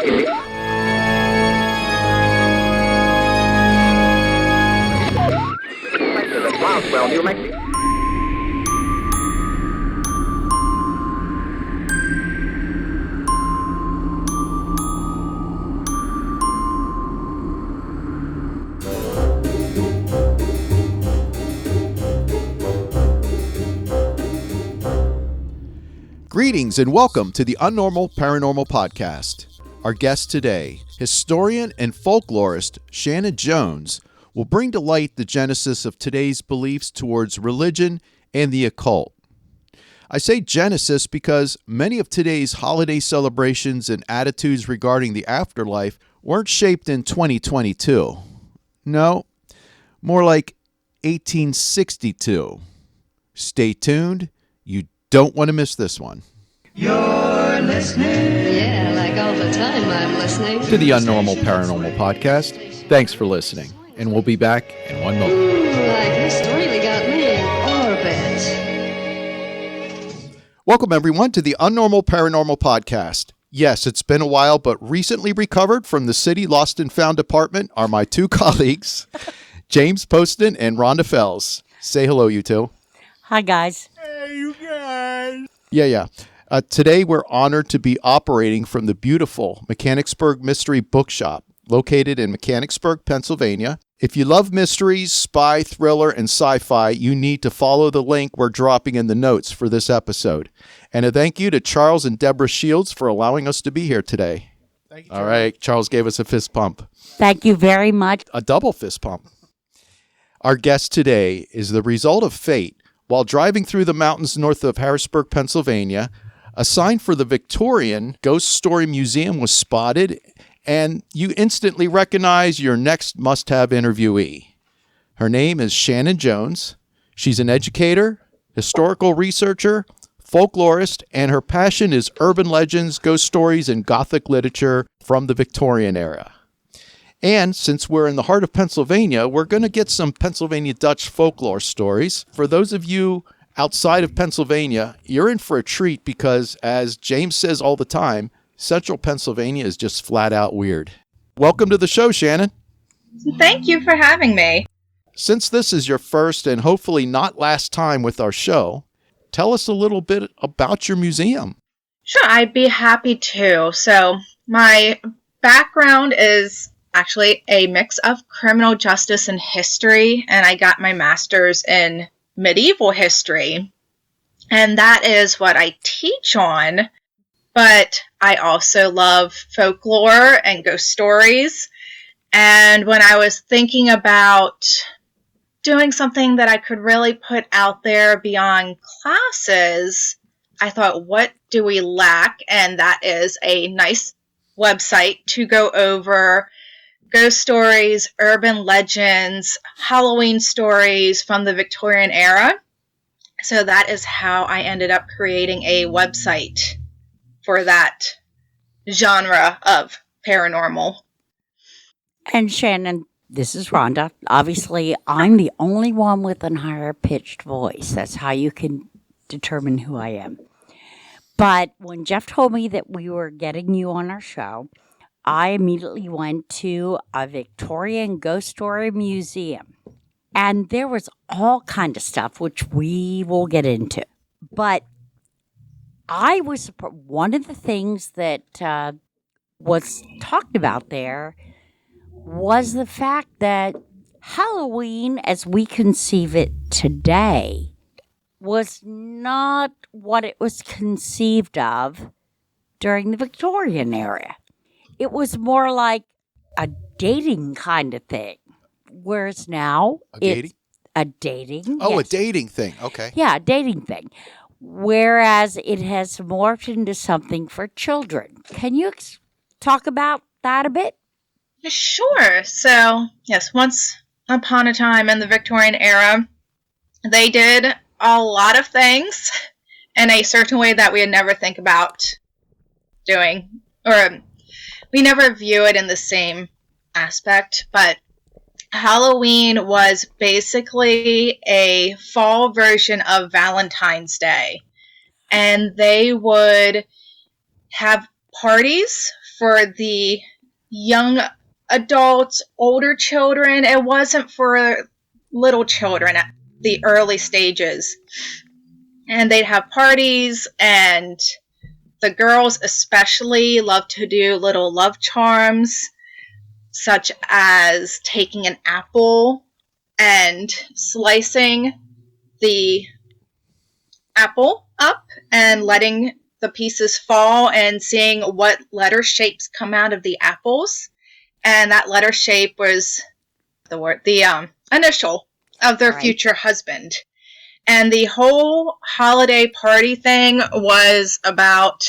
Roswell, New Mexico. Greetings and welcome to the Unnormal Paranormal Podcast. Our guest today, historian and folklorist Shannon Jones, will bring to light the genesis of today's beliefs towards religion and the occult. I say genesis because many of today's holiday celebrations and attitudes regarding the afterlife weren't shaped in 2022. No, more like 1862. Stay tuned. You don't want to miss this one. You're listening. Yeah, like all the time I'm listening. To the Unnormal Paranormal Podcast. Thanks for listening, and we'll be back in one moment. Like this really got me in orbit. Welcome, everyone, to the Unnormal Paranormal Podcast. Yes, it's been a while, but recently recovered from the City Lost and Found department are my two colleagues, James Poston and Rhonda Fells. Say hello, you two. Hi, guys. Hey, you guys. Yeah. Today, we're honored to be operating from the beautiful Mechanicsburg Mystery Bookshop, located in Mechanicsburg, Pennsylvania. If you love mysteries, spy, thriller, and sci-fi, you need to follow the link we're dropping in the notes for this episode. And a thank you to Charles and Deborah Shields for allowing us to be here today. Thank you, All right, Charles gave us a fist pump. Thank you very much. A double fist pump. Our guest today is the result of fate. While driving through the mountains north of Harrisburg, Pennsylvania, a sign for the Victorian Ghost Story Museum was spotted, and you instantly recognize your next must-have interviewee. Her name is Shannon Jones. She's an educator, historical researcher, folklorist, and her passion is urban legends, ghost stories, and Gothic literature from the Victorian era. And since we're in the heart of Pennsylvania, we're going to get some Pennsylvania Dutch folklore stories. For those of you outside of Pennsylvania, you're in for a treat because, as James says all the time, Central Pennsylvania is just flat out weird. Welcome to the show, Shannon. Thank you for having me. Since this is your first and hopefully not last time with our show, tell us a little bit about your museum. Sure, I'd be happy to. So, my background is actually a mix of criminal justice and history, and I got my master's in medieval history, and that is what I teach on. But I also love folklore and ghost stories, and when I was thinking about doing something that I could really put out there beyond classes, I thought, what do we lack? And that is a nice website to go over ghost stories, urban legends, Halloween stories from the Victorian era. So that is how I ended up creating a website for that genre of paranormal. And Shannon, this is Rhonda. Obviously, I'm the only one with a higher pitched voice. That's how you can determine who I am. But when Jeff told me that we were getting you on our show, I immediately went to a Victorian Ghost Story Museum. And there was all kind of stuff, which we will get into. But I was, one of the things that was talked about there was the fact that Halloween, as we conceive it today, was not what it was conceived of during the Victorian era. It was more like a dating kind of thing, whereas now it's a dating. Oh, yes. A dating thing. Okay. Yeah, a dating thing. Whereas it has morphed into something for children. Can you talk about that a bit? Sure. So, yes, once upon a time in the Victorian era, they did a lot of things in a certain way that we would never think about doing, or we never view it in the same aspect, but Halloween was basically a fall version of Valentine's Day. And they would have parties for the young adults, older children. It wasn't for little children at the early stages. And they'd have parties, and the girls especially loved to do little love charms, such as taking an apple and slicing the apple up and letting the pieces fall and seeing what letter shapes come out of the apples. And that letter shape was the initial of their future husband. And the whole holiday party thing was about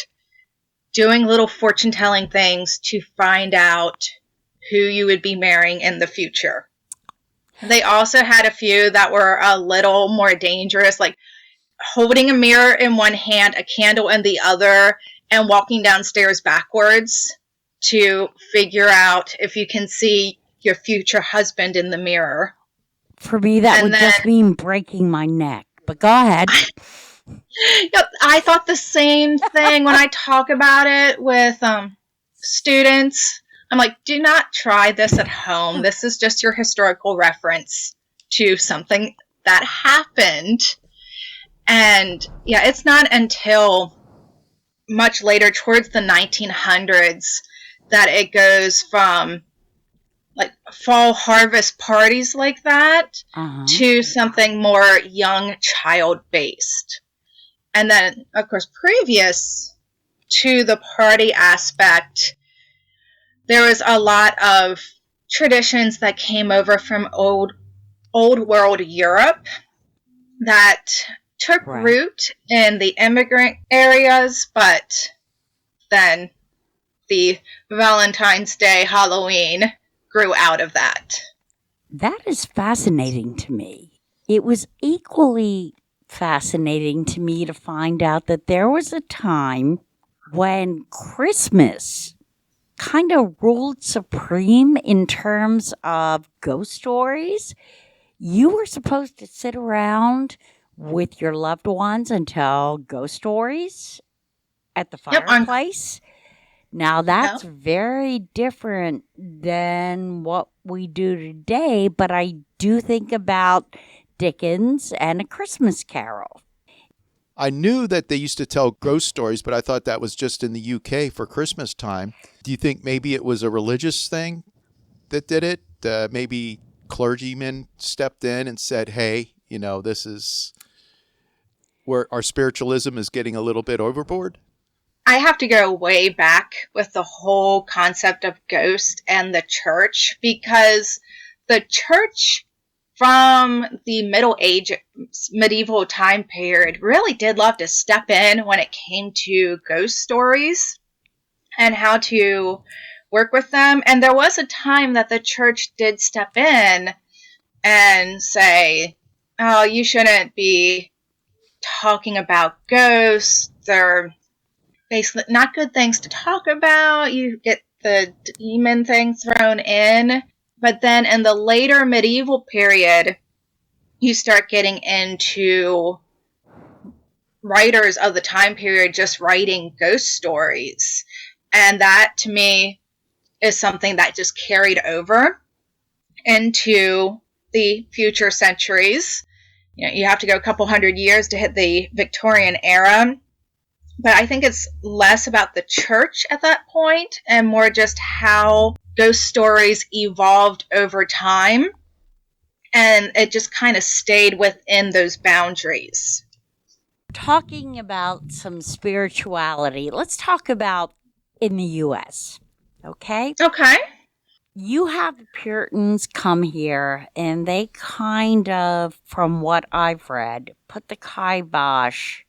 doing little fortune-telling things to find out who you would be marrying in the future. They also had a few that were a little more dangerous, like holding a mirror in one hand, a candle in the other, and walking downstairs backwards to figure out if you can see your future husband in the mirror. For me, that would just mean breaking my neck. But go ahead. Yep, I thought the same thing when I talk about it with students. I'm like, do not try this at home. This is just your historical reference to something that happened. And yeah, it's not until much later, towards the 1900s, that it goes from like fall harvest parties like that to something more young child based. And then, of course, previous to the party aspect, there was a lot of traditions that came over from old world Europe that took root in the immigrant areas, but then the Valentine's Day, Halloween grew out of that. That is fascinating to me. It was equally fascinating to me to find out that there was a time when Christmas kind of ruled supreme in terms of ghost stories. You were supposed to sit around with your loved ones and tell ghost stories at the fireplace. Now, that's very different than what we do today, but I do think about Dickens and A Christmas Carol. I knew that they used to tell ghost stories, but I thought that was just in the UK for Christmas time. Do you think maybe it was a religious thing that did it? Maybe clergymen stepped in and said, hey, you know, this is where our spiritualism is getting a little bit overboard? I have to go way back with the whole concept of ghost and the church, because the church from the medieval time period really did love to step in when it came to ghost stories and how to work with them. And there was a time that the church did step in and say, oh, you shouldn't be talking about ghosts. They're basically not good things to talk about. You get the demon thing thrown in. But then in the later medieval period, you start getting into writers of the time period just writing ghost stories. And that, to me, is something that just carried over into the future centuries. You know, you have to go a couple hundred years to hit the Victorian era. But I think it's less about the church at that point and more just how ghost stories evolved over time. And it just kind of stayed within those boundaries. Talking about some spirituality, let's talk about in the U.S., okay? Okay. You have the Puritans come here, and they kind of, from what I've read, put the kibosh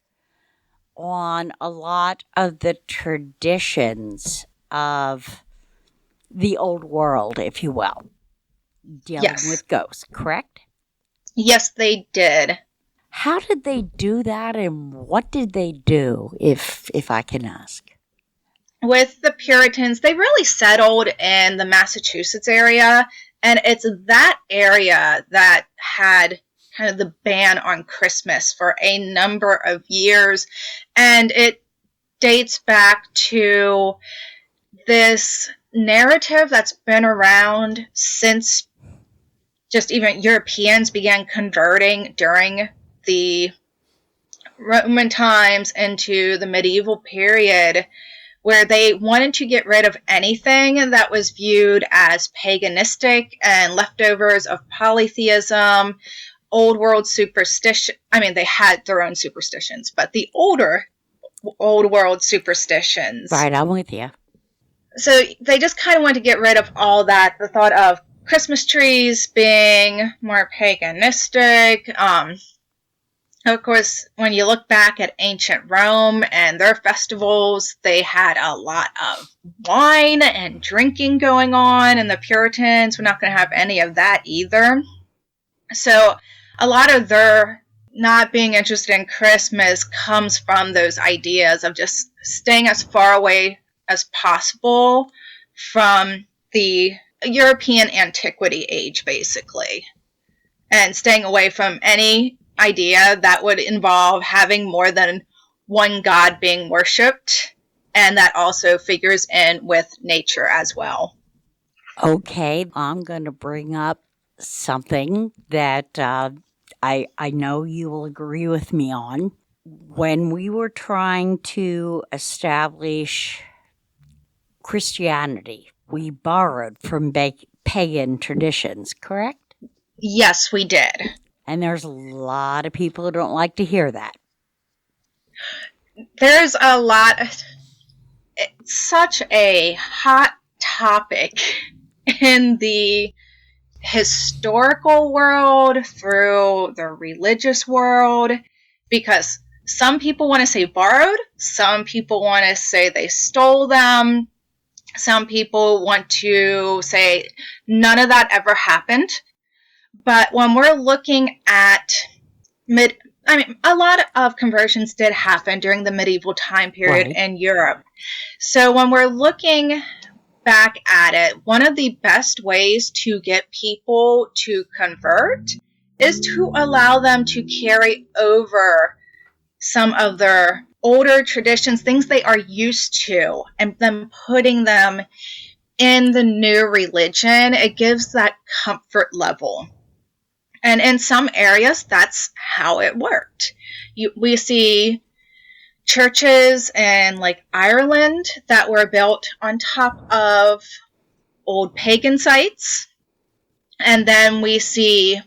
on a lot of the traditions of the old world, if you will, dealing with ghosts, correct? Yes, they did. How did they do that, and what did they do, if I can ask? With the Puritans, they really settled in the Massachusetts area, and it's that area that had kind of the ban on Christmas for a number of years, and it dates back to this narrative that's been around since just even Europeans began converting during the Roman times into the medieval period, where they wanted to get rid of anything that was viewed as paganistic and leftovers of polytheism, old world superstition. I mean, they had their own superstitions, but the older old world superstitions. Right, I'm with you. So they just kind of wanted to get rid of all that. The thought of Christmas trees being more paganistic. Of course, when you look back at ancient Rome and their festivals, they had a lot of wine and drinking going on, and the Puritans were not going to have any of that either. So a lot of their not being interested in Christmas comes from those ideas of just staying as far away as possible from the European antiquity age, basically, and staying away from any idea that would involve having more than one god being worshipped, and that also figures in with nature as well. Okay, I'm going to bring up something that I know you will agree with me on. When we were trying to establish Christianity, we borrowed from pagan traditions, correct? Yes, we did. And there's a lot of people who don't like to hear that. There's a lot. It's such a hot topic in the historical world, through the religious world, because some people want to say borrowed, some people want to say they stole them, some people want to say none of that ever happened. But when we're looking at a lot of conversions did happen during the medieval time period in Europe. So when we're looking back at it, one of the best ways to get people to convert is to allow them to carry over some of their older traditions, things they are used to, and then putting them in the new religion. It gives that comfort level. And in some areas, that's how it worked. We see churches in like Ireland that were built on top of old pagan sites. And then we see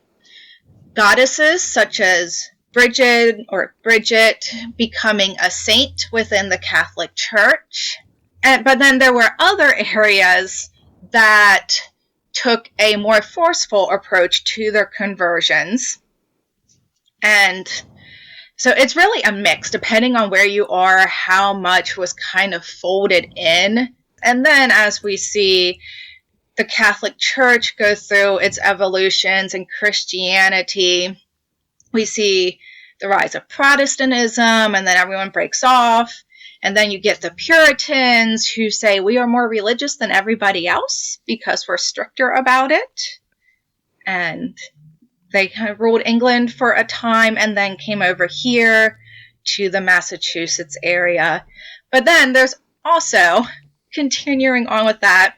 goddesses such as Bridget becoming a saint within the Catholic Church. But then there were other areas that took a more forceful approach to their conversions. And so it's really a mix, depending on where you are, how much was kind of folded in. And then as we see the Catholic Church go through its evolutions in Christianity, we see the rise of Protestantism, and then everyone breaks off. And then you get the Puritans who say we are more religious than everybody else because we're stricter about it. And they kind of ruled England for a time and then came over here to the Massachusetts area. But then there's also, continuing on with that,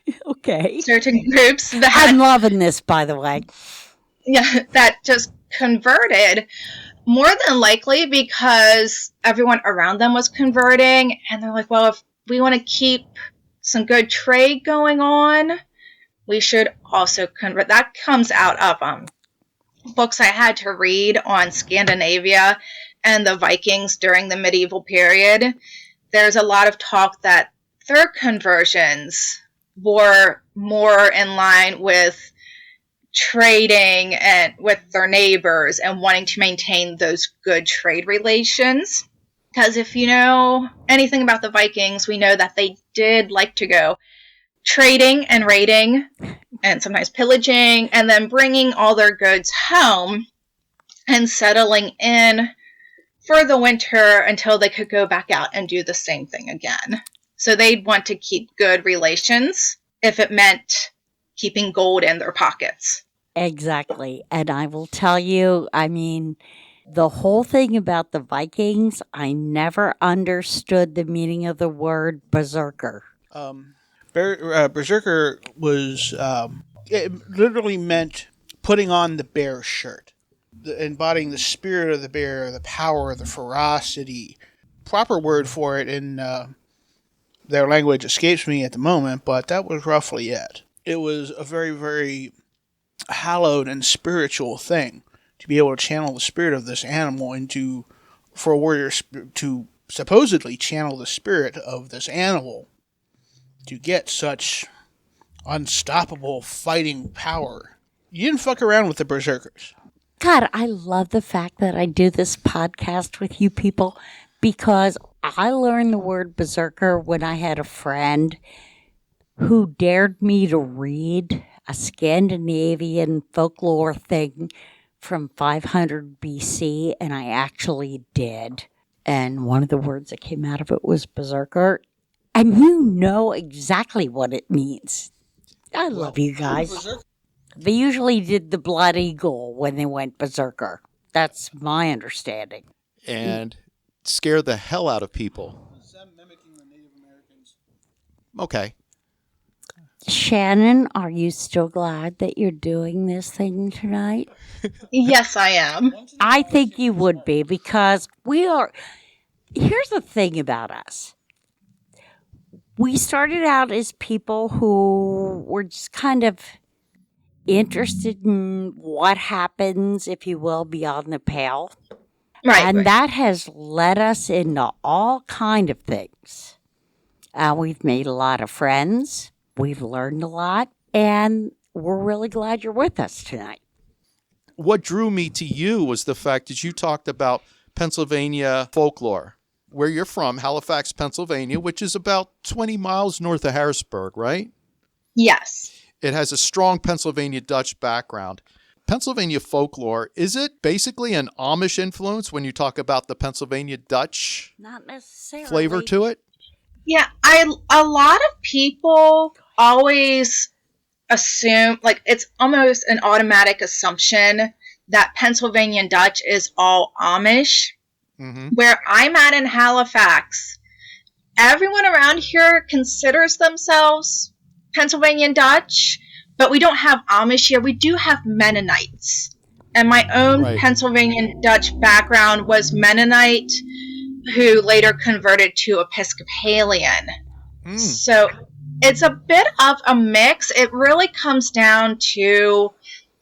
certain groups that... I'm loving this, by the way. Yeah, that just converted, more than likely because everyone around them was converting, and they're like, well, if we want to keep some good trade going on, we should also convert. That comes out of books I had to read on Scandinavia and the Vikings during the medieval period. There's a lot of talk that their conversions were more in line with trading and with their neighbors and wanting to maintain those good trade relations. Because if you know anything about the Vikings, we know that they did like to go trading and raiding and sometimes pillaging and then bringing all their goods home and settling in for the winter until they could go back out and do the same thing again. So they'd want to keep good relations if it meant keeping gold in their pockets. Exactly. And I will tell you, I mean, the whole thing about the Vikings, I never understood the meaning of the word berserker. Berserker was, it literally meant putting on the bear shirt, embodying the spirit of the bear, the power, the ferocity. Proper word for it in their language escapes me at the moment, but that was roughly it. It was a very, very hallowed and spiritual thing to be able to channel the spirit of this animal into, for a warrior to supposedly channel the spirit of this animal to get such unstoppable fighting power. You didn't fuck around with the berserkers. God, I love the fact that I do this podcast with you people because I learned the word berserker when I had a friend who dared me to read a Scandinavian folklore thing from 500 BC, and I actually did. And one of the words that came out of it was berserker. And you know exactly what it means. I love you guys. They usually did the blood eagle when they went berserker. That's my understanding. And scare the hell out of people. Them mimicking the Native Americans. Okay. Shannon, are you still glad that you're doing this thing tonight? Yes, I am. I think you would be because we are. Here's the thing about us. We started out as people who were just kind of interested in what happens, if you will, beyond the pale. Right. And right. that has led us into all kind of things. We've made a lot of friends. We've learned a lot. And we're really glad you're with us tonight. What drew me to you was the fact that you talked about Pennsylvania folklore, where you're from, Halifax, Pennsylvania, which is about 20 miles north of Harrisburg, right? Yes. It has a strong Pennsylvania Dutch background. Pennsylvania folklore, is it basically an Amish influence when you talk about the Pennsylvania Dutch Not necessarily. flavor to it? Yeah, a lot of people always assume, like, it's almost an automatic assumption that Pennsylvania Dutch is all Amish. Mm-hmm. Where I'm at in Halifax, everyone around here considers themselves Pennsylvania Dutch, but we don't have Amish here. We do have Mennonites. And my own Right. Pennsylvania Dutch background was Mennonite, who later converted to Episcopalian. Mm. So it's a bit of a mix. It really comes down to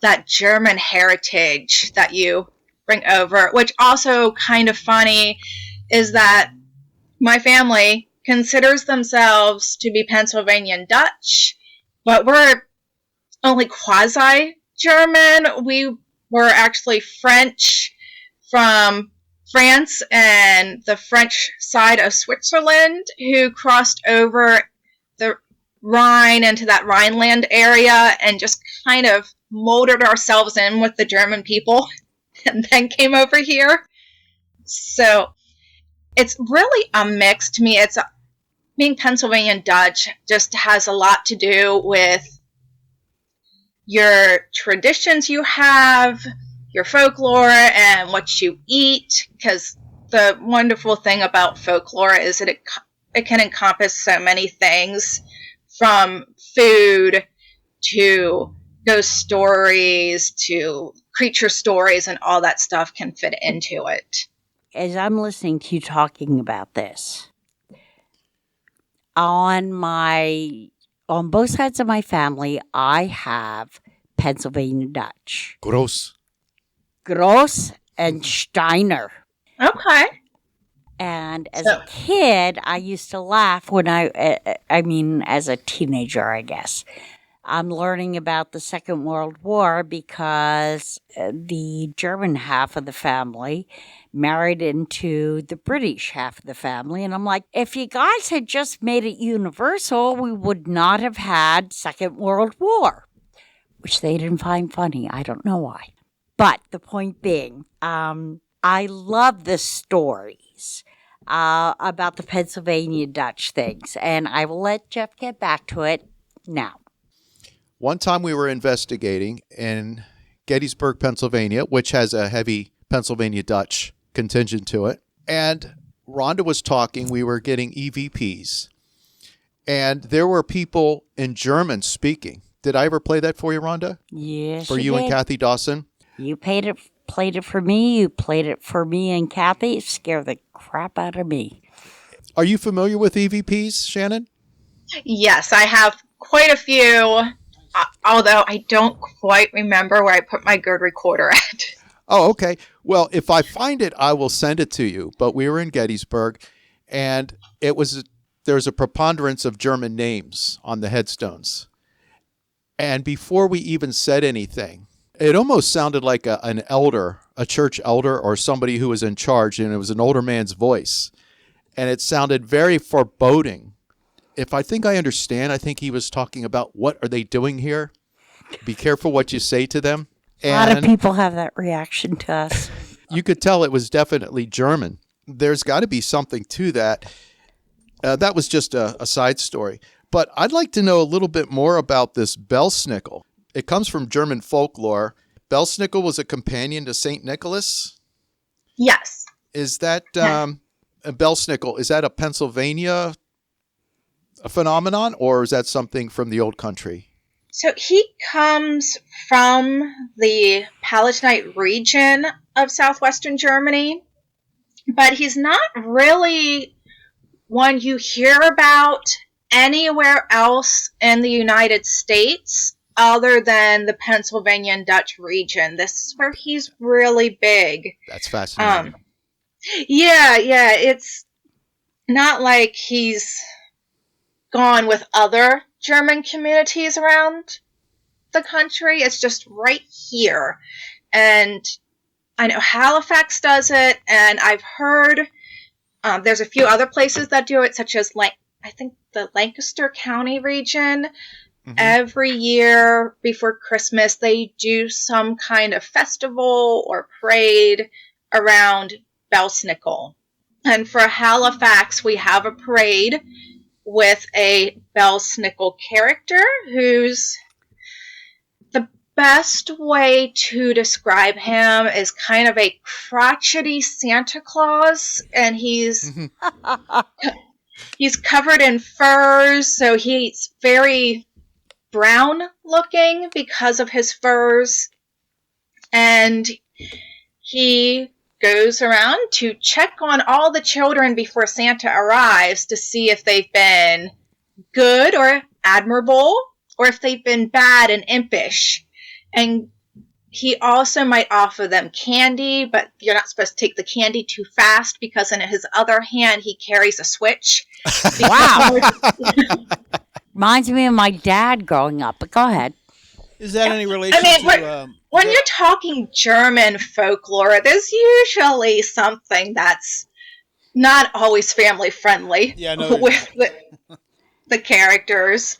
that German heritage that you bring over, which also kind of funny is that my family considers themselves to be Pennsylvania Dutch, but we're only quasi-German. We were actually French from France and the French side of Switzerland who crossed over the Rhine into that Rhineland area and just kind of molded ourselves in with the German people and then came over here. So it's really a mix to me. Being Pennsylvania Dutch just has a lot to do with your traditions you have, your folklore, and what you eat. Because the wonderful thing about folklore is that it can encompass so many things, from food to ghost stories to creature stories, and all that stuff can fit into it. As I'm listening to you talking about this, on both sides of my family, I have Pennsylvania Dutch. Gross. Gross and Steiner. Okay. And as a kid, I used to laugh when I mean, as a teenager, I guess. I'm learning about the Second World War because the German half of the family married into the British half of the family. And I'm like, if you guys had just made it universal, we would not have had Second World War, which they didn't find funny. I don't know why. But the point being, I love the stories about the Pennsylvania Dutch things. And I will let Jeff get back to it now. One time we were investigating in Gettysburg, Pennsylvania, which has a heavy Pennsylvania Dutch contingent to it. And Rhonda was talking, we were getting EVPs. and there were people in German speaking. Did I ever play that for you, Rhonda? Yes, For you and did. Kathy Dawson? You played it for me. You played it for me and Kathy. It scared the crap out of me. Are you familiar with EVPs, Shannon? Yes, I have quite a few, although I don't quite remember where I put my good recorder at. Oh, okay. Well, if I find it, I will send it to you. But we were in Gettysburg, and there's a preponderance of German names on the headstones. And before we even said anything, it almost sounded like an elder, a church elder, or somebody who was in charge, and it was an older man's voice. And it sounded very foreboding. If I think I understand, I think he was talking about, what are they doing here? Be careful what you say to them. A lot of people have that reaction to us. You could tell it was definitely German. There's got to be something to that. That was just a side story. But I'd like to know a little bit more about this Belsnickel. It comes from German folklore. Belsnickel was a companion to St. Nicholas. Yes. Is that a Belsnickel? Is that a Pennsylvania phenomenon, or is that something from the old country? So he comes from the Palatinate region of southwestern Germany, but he's not really one you hear about anywhere else in the United States other than the Pennsylvania and Dutch region. This is where he's really big. That's fascinating. Yeah, it's not like he's gone with other German communities around the country. It's just right here. And I know Halifax does it, and I've heard there's a few other places that do it, such as I think the Lancaster County region. Mm-hmm. Every year before Christmas, they do some kind of festival or parade around Belsnickel. And for Halifax, we have a parade with a Belsnickel character who's, the best way to describe him is kind of a crotchety Santa Claus, and he's covered in furs, so he's very brown looking because of his furs, and he goes around to check on all the children before Santa arrives to see if they've been good or admirable, or if they've been bad and impish. And he also might offer them candy, but you're not supposed to take the candy too fast, because in his other hand he carries a switch. Wow. Reminds me of my dad growing up, but go ahead. Is that any relation to... when you're talking German folklore, there's usually something that's not always family friendly with the characters.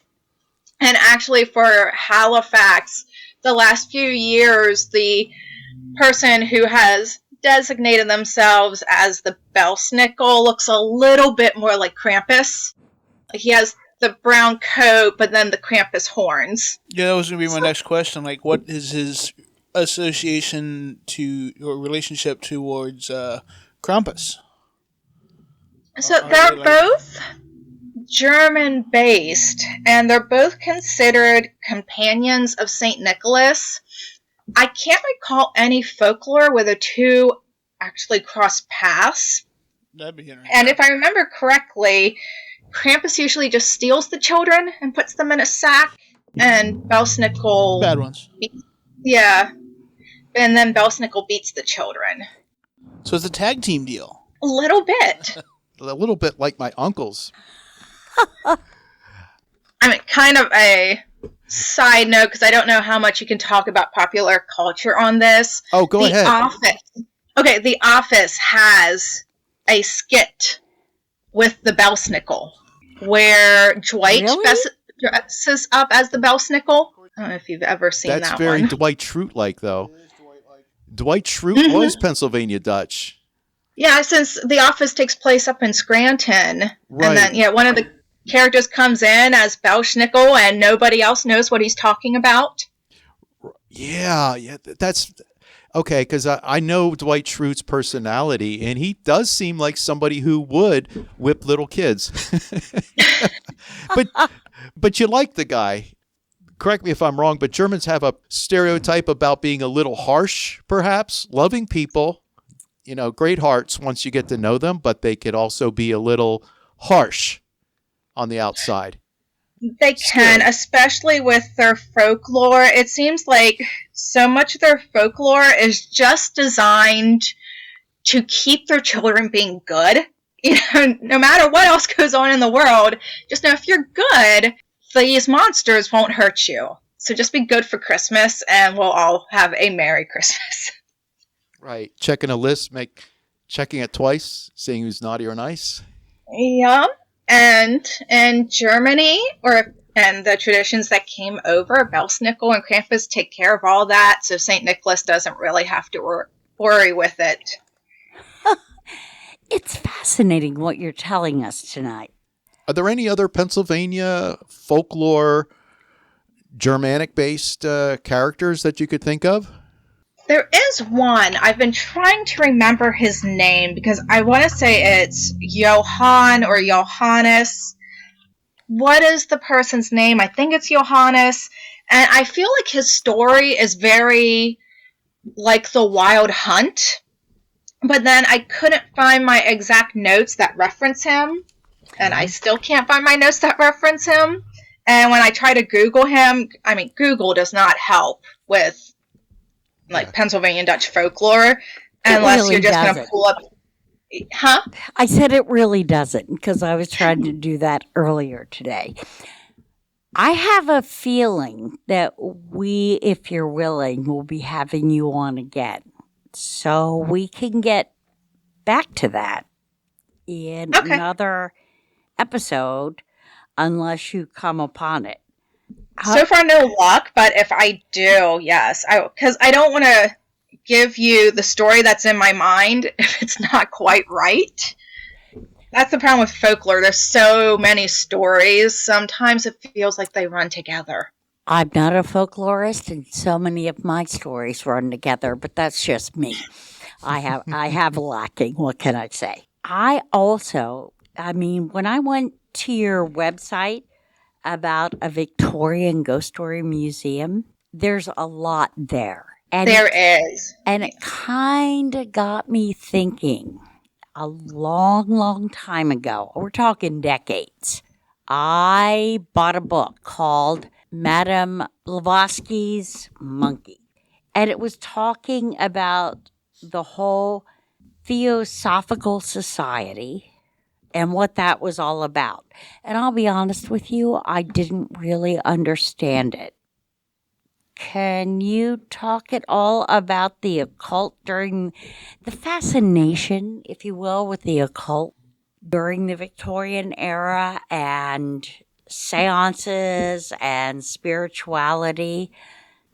And actually for Halifax, the last few years, the person who has designated themselves as the Belsnickel looks a little bit more like Krampus. He has the brown coat, but then the Krampus horns. Yeah, that was going to be my next question. Like, what is his association to, or relationship towards Krampus? So they're both German-based, and they're both considered companions of St. Nicholas. I can't recall any folklore where the two actually cross paths. That'd be interesting. And if I remember correctly, Krampus usually just steals the children and puts them in a sack, and Belsnickel... Bad ones. Yeah. And then Belsnickel beats the children. So it's a tag team deal. A little bit. A little bit like my uncles. I mean, kind of a side note, because I don't know how much you can talk about popular culture on this. Oh, go ahead. The Office has a skit with the Belsnickel, where Dwight dresses up as the Belsnickel. I don't know if you've ever seen that one. That's very Dwight Schrute-like, though. Dwight Schrute was Pennsylvania Dutch. Yeah, since The Office takes place up in Scranton. Right. And then, one of the characters comes in as Belsnickel, and nobody else knows what he's talking about. Yeah, that's... Okay, because I know Dwight Schrute's personality, and he does seem like somebody who would whip little kids. but you like the guy. Correct me if I'm wrong, but Germans have a stereotype about being a little harsh, perhaps, loving people, great hearts once you get to know them, but they could also be a little harsh on the outside. They can, especially with their folklore. It seems like so much of their folklore is just designed to keep their children being good. No matter what else goes on in the world, just know if you're good, these monsters won't hurt you. So just be good for Christmas, and we'll all have a Merry Christmas. Right. Checking a list, checking it twice, seeing who's naughty or nice. Yeah. And in Germany, and the traditions that came over, Belsnickel and Krampus take care of all that, so St. Nicholas doesn't really have to worry with it. It's fascinating what you're telling us tonight. Are there any other Pennsylvania folklore, Germanic-based characters that you could think of? There is one. I've been trying to remember his name because I want to say it's Johann or Johannes. What is the person's name? I think it's Johannes. And I feel like his story is very like the Wild Hunt. But then I couldn't find my exact notes that reference him. And I still can't find my notes that reference him. And when I try to Google him, Google does not help with Pennsylvania Dutch folklore unless really you're just going to pull up. Huh? I said it really doesn't because I was trying to do that earlier today. I have a feeling that we, if you're willing, will be having you on again. So we can get back to that in another episode unless you come upon it. So far, no luck, but if I do, yes. Because I don't want to give you the story that's in my mind if it's not quite right. That's the problem with folklore. There's so many stories. Sometimes it feels like they run together. I'm not a folklorist, and so many of my stories run together, but that's just me. I have lacking. What can I say? I also, when I went to your website about a Victorian ghost story museum, there's a lot there. And there is. And it kind of got me thinking a long, long time ago. We're talking decades. I bought a book called Madame Blavatsky's Monkey. And it was talking about the whole Theosophical Society and what that was all about. And I'll be honest with you, I didn't really understand it. Can you talk at all about the occult during the fascination, if you will, with the occult during the Victorian era and seances and spirituality?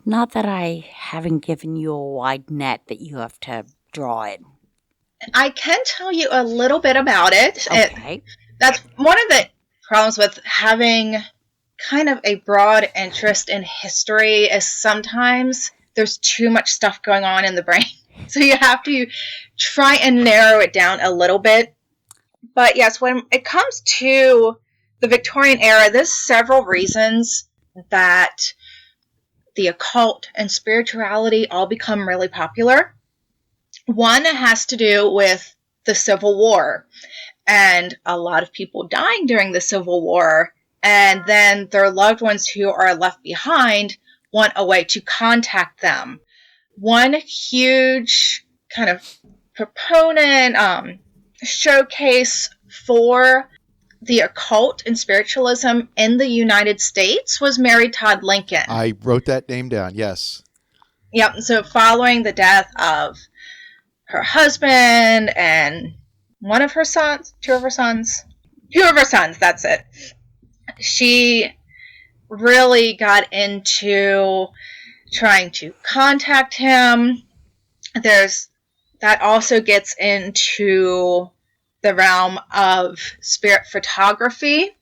Not that I haven't given you a wide net that you have to draw in. I can tell you a little bit about it. Okay. That's one of the problems with having kind of a broad interest in history is sometimes there's too much stuff going on in the brain. So you have to try and narrow it down a little bit. But yes, when it comes to the Victorian era, there's several reasons that the occult and spirituality all become really popular. One has to do with the Civil War and a lot of people dying during the Civil War, and then their loved ones who are left behind want a way to contact them. One huge kind of proponent showcase for the occult and spiritualism in the United States was Mary Todd Lincoln. I wrote that name down, yes. Yep, so following the death of her husband and two of her sons, that's it. She really got into trying to contact him. That also gets into the realm of spirit photography,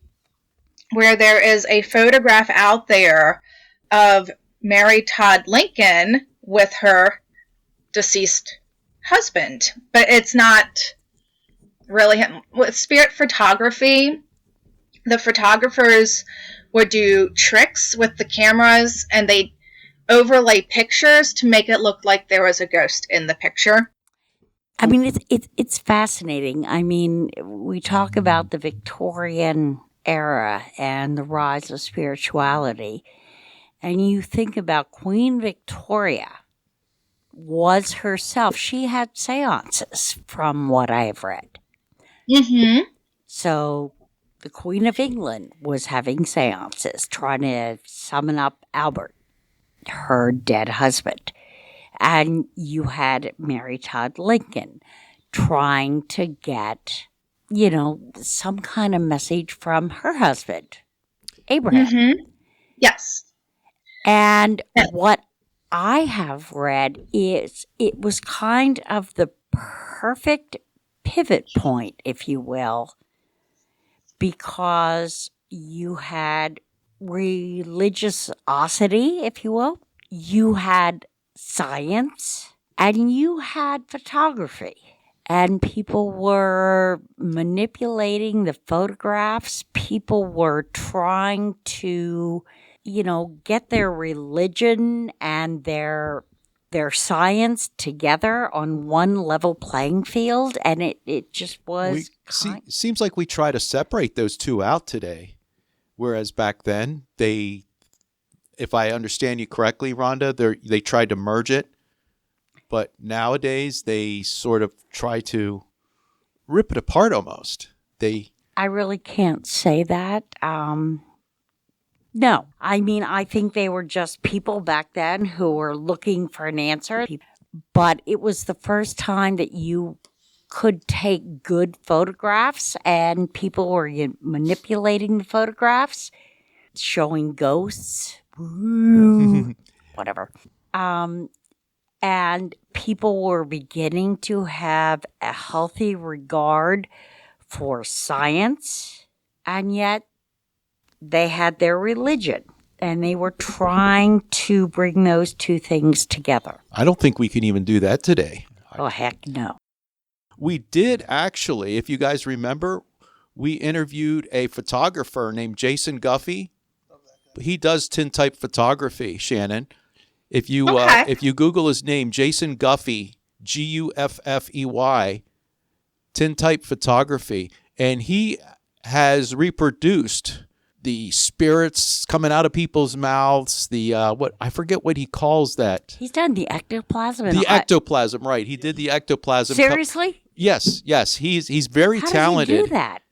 where there is a photograph out there of Mary Todd Lincoln with her deceased husband. But it's not really him. With spirit photography, the photographers would do tricks with the cameras, and they overlay pictures to make it look like there was a ghost in the picture. I mean, it's fascinating. I mean, we talk about the Victorian era and the rise of spirituality, and you think about Queen Victoria was herself. She had seances, from what I have read. Mm-hmm. So the Queen of England was having seances, trying to summon up Albert, her dead husband. And you had Mary Todd Lincoln trying to get, some kind of message from her husband, Abraham. Mm-hmm. Yes. And what I have read is it was kind of the perfect pivot point, if you will, because you had religiosity, if you will. You had science, and you had photography. And people were manipulating the photographs. People were trying to, get their religion and their science together on one level playing field. And it just was... Seems like we try to separate those two out today. Whereas back then, if I understand you correctly, Rhonda, they tried to merge it. But nowadays, they sort of try to rip it apart almost. I really can't say that. No. I mean, I think they were just people back then who were looking for an answer. But it was the first time that you could take good photographs, and people were manipulating the photographs, showing ghosts, whatever. And people were beginning to have a healthy regard for science, and yet they had their religion, and they were trying to bring those two things together. I don't think we can even do that today. Oh, heck no. We did actually, if you guys remember, we interviewed a photographer named Jason Guffey. He does tintype photography, Shannon. If you Google his name, Jason Guffey, Guffey, tintype photography, and he has reproduced the spirits coming out of people's mouths. I forget what he calls that. He's done the ectoplasm. Ectoplasm, right? He did the ectoplasm. Seriously? Yes. He's very talented. How does he do that?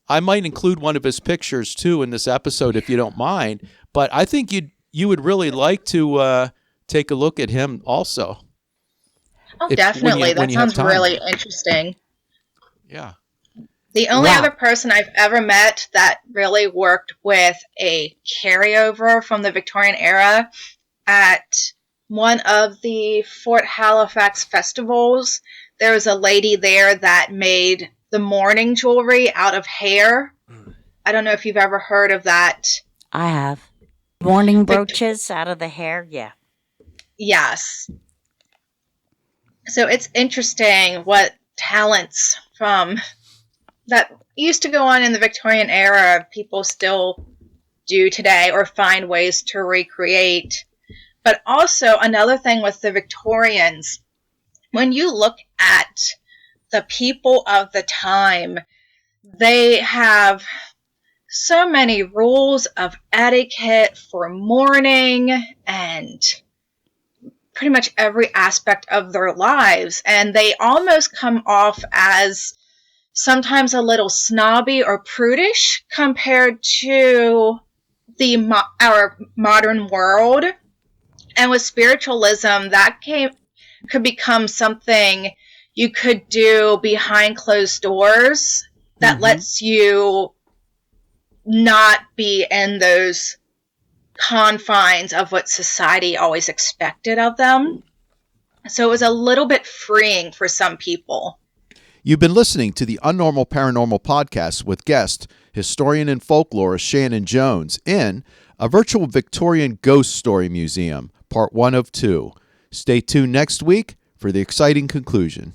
I might include one of his pictures too in this episode if you don't mind. But I think you would really like to take a look at him also. Oh, definitely. That sounds really interesting. Yeah. The only other person I've ever met that really worked with a carryover from the Victorian era at one of the Fort Halifax festivals, there was a lady there that made the mourning jewelry out of hair. I don't know if you've ever heard of that. I have. Mourning brooches out of the hair, yeah. Yes. So it's interesting what talents from that used to go on in the Victorian era people still do today or find ways to recreate. But also another thing with the Victorians, when you look at the people of the time, they have so many rules of etiquette for mourning and pretty much every aspect of their lives. And they almost come off as sometimes a little snobby or prudish compared to our modern world. And with spiritualism, that could become something you could do behind closed doors that lets you not be in those confines of what society always expected of them. So it was a little bit freeing for some people. You've been listening to the Unnormal Paranormal Podcast with guest, historian and folklorist Shannon Jones in a virtual Victorian ghost story museum, part 1 of 2. Stay tuned next week for the exciting conclusion.